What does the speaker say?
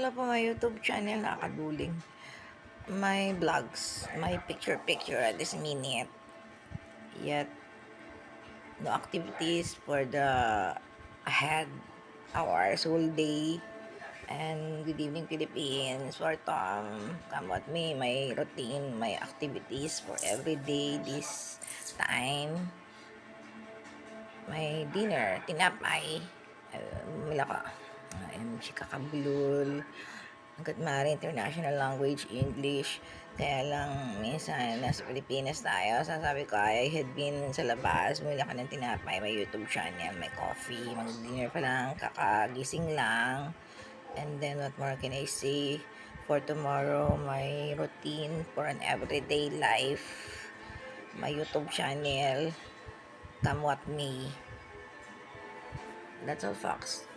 Hello po, my YouTube channel, nakakaduling. My vlogs, my picture at this minute. Yet, no activities for the ahead hours, whole day. And good evening, Philippines. For Tom, come with me, my routine, my activities for every day this time. My dinner, tinapay. Mila ka. Chikakabulol. Hanggat maaari international language, English. Kaya lang, minsan, nasa Pilipinas tayo. Sasabi ko, I had been sa labas, bumili ka ng tinapay, may YouTube channel, may coffee, mag-dinner pa lang, kakagising lang. And then, what more can I say? For tomorrow, my routine for an everyday life, my YouTube channel, come what may. That's all, Fox.